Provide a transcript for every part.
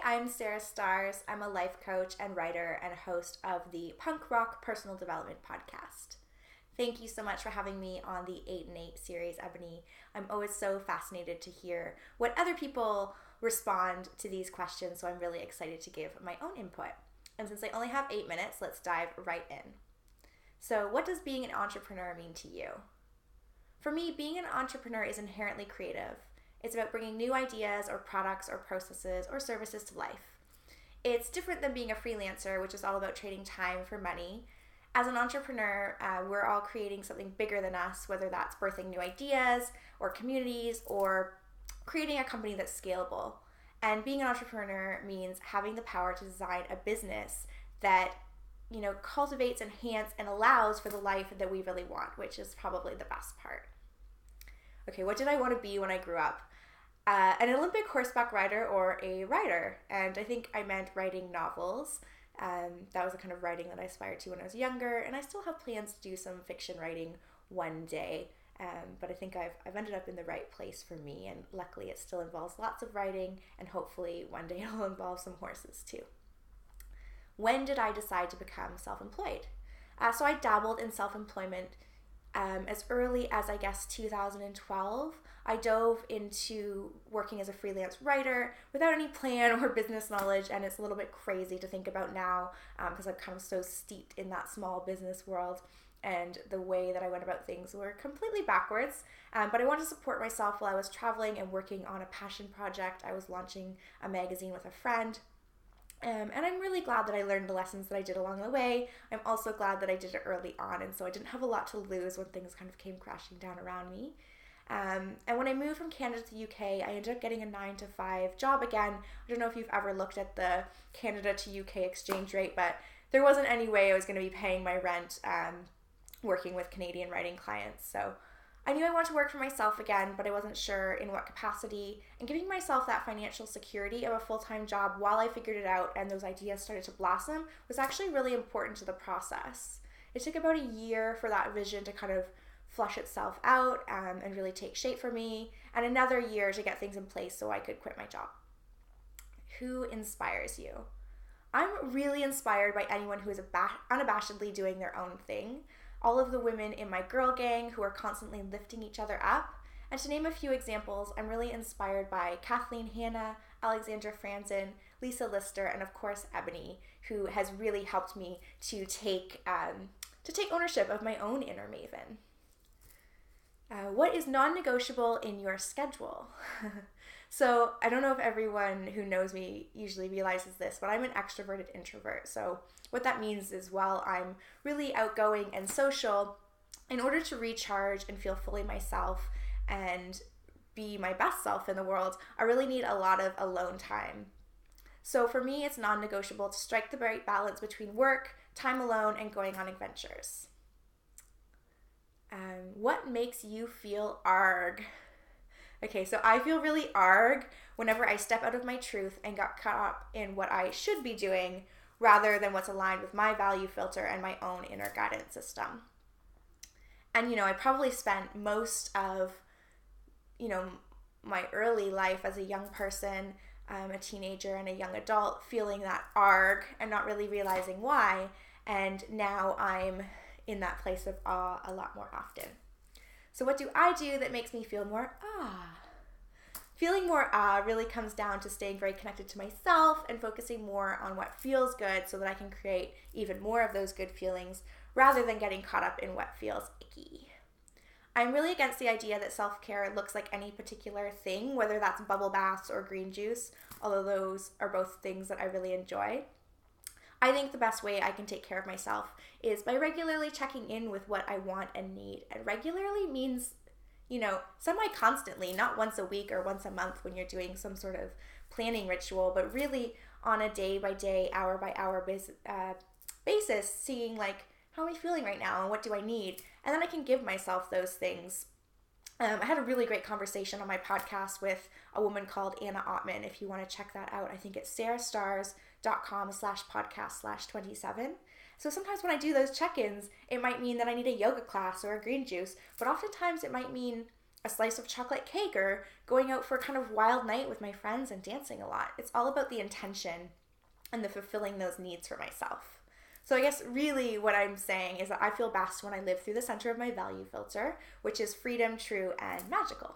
I'm Sarah Stars. I'm a life coach and writer and host of the Punk Rock Personal Development Podcast. Thank you so much for having me on the 8 and 8 series, Ebony. I'm always so fascinated to hear what other people respond to these questions, so I'm really excited to give my own input. And since I only have 8 minutes, let's dive right in. So, what does being an entrepreneur mean to you? For me, being an entrepreneur is inherently creative. It's about bringing new ideas or products or processes or services to life. It's different than being a freelancer, which is all about trading time for money. As an entrepreneur, we're all creating something bigger than us, whether that's birthing new ideas or communities or creating a company that's scalable. And being an entrepreneur means having the power to design a business that cultivates, enhances, and allows for the life that we really want, which is probably the best part. Okay, what did I want to be when I grew up? An Olympic horseback rider or a writer, and I think I meant writing novels. That was the kind of writing that I aspired to when I was younger, and I still have plans to do some fiction writing one day, but I think I've ended up in the right place for me, and luckily it still involves lots of writing, and hopefully one day it'll involve some horses too. When did I decide to become self-employed? So I dabbled in self-employment as early as, I guess, 2012. I dove into working as a freelance writer without any plan or business knowledge, and it's a little bit crazy to think about now because I'm kind of so steeped in that small business world, and the way that I went about things were completely backwards. But I wanted to support myself while I was traveling and working on a passion project. I was launching a magazine with a friend. And I'm really glad that I learned the lessons that I did along the way. I'm also glad that I did it early on, and so I didn't have a lot to lose when things kind of came crashing down around me. And when I moved from Canada to the UK, I ended up getting a 9-to-5 job again. I don't know if you've ever looked at the Canada to UK exchange rate, but there wasn't any way I was going to be paying my rent working with Canadian writing clients. So I knew I wanted to work for myself again, but I wasn't sure in what capacity, and giving myself that financial security of a full-time job while I figured it out and those ideas started to blossom was actually really important to the process. It took about a year for that vision to kind of flush itself out and really take shape for me, and another year to get things in place so I could quit my job. Who inspires you? I'm really inspired by anyone who is unabashedly doing their own thing. All of the women in my girl gang who are constantly lifting each other up. And to name a few examples, I'm really inspired by Kathleen Hanna, Alexandra Franzen, Lisa Lister, and of course Ebony, who has really helped me to take ownership of my own inner maven. What is non-negotiable in your schedule? So I don't know if everyone who knows me usually realizes this, but I'm an extroverted introvert. So what that means is while I'm really outgoing and social, in order to recharge and feel fully myself and be my best self in the world, I really need a lot of alone time. So for me, it's non-negotiable to strike the right balance between work, time alone, and going on adventures. What makes you feel arg? Okay, so I feel really arg whenever I step out of my truth and got caught up in what I should be doing rather than what's aligned with my value filter and my own inner guidance system. And, I probably spent most of, my early life as a young person, a teenager and a young adult, feeling that arg and not really realizing why. And now I'm in that place of awe a lot more often. So what do I do that makes me feel more ah? Feeling more ah really comes down to staying very connected to myself and focusing more on what feels good so that I can create even more of those good feelings rather than getting caught up in what feels icky. I'm really against the idea that self-care looks like any particular thing, whether that's bubble baths or green juice, although those are both things that I really enjoy. I think the best way I can take care of myself is by regularly checking in with what I want and need. And regularly means, semi-constantly, not once a week or once a month when you're doing some sort of planning ritual, but really on a day-by-day, hour-by-hour basis, seeing how am I feeling right now and what do I need? And then I can give myself those things. I had a really great conversation on my podcast with a woman called Anna Ottman. If you want to check that out, I think it's sarahstars.com/podcast/27. So sometimes when I do those check-ins, it might mean that I need a yoga class or a green juice, but oftentimes it might mean a slice of chocolate cake or going out for a kind of wild night with my friends and dancing a lot. It's all about the intention and the fulfilling those needs for myself. So I guess really what I'm saying is that I feel best when I live through the center of my value filter, which is freedom, true, and magical.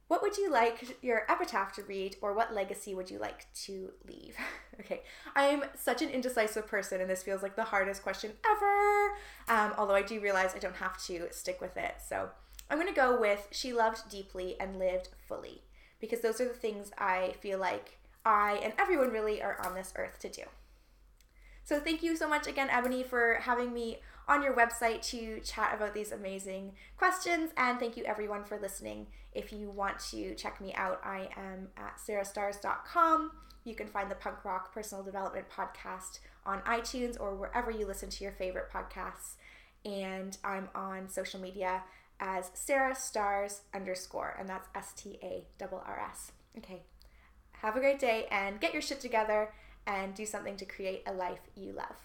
What would you like your epitaph to read, or what legacy would you like to leave? Okay, I'm such an indecisive person, and this feels like the hardest question ever, although I do realize I don't have to stick with it. So I'm going to go with she loved deeply and lived fully, because those are the things I feel like I and everyone really are on this earth to do. So thank you so much again, Ebony, for having me on your website to chat about these amazing questions. And thank you everyone for listening. If you want to check me out, I am at sarahstars.com. You can find the Punk Rock Personal Development Podcast on iTunes or wherever you listen to your favorite podcasts. And I'm on social media as sarahstars_, and that's STARRS. Okay. Have a great day and get your shit together and do something to create a life you love.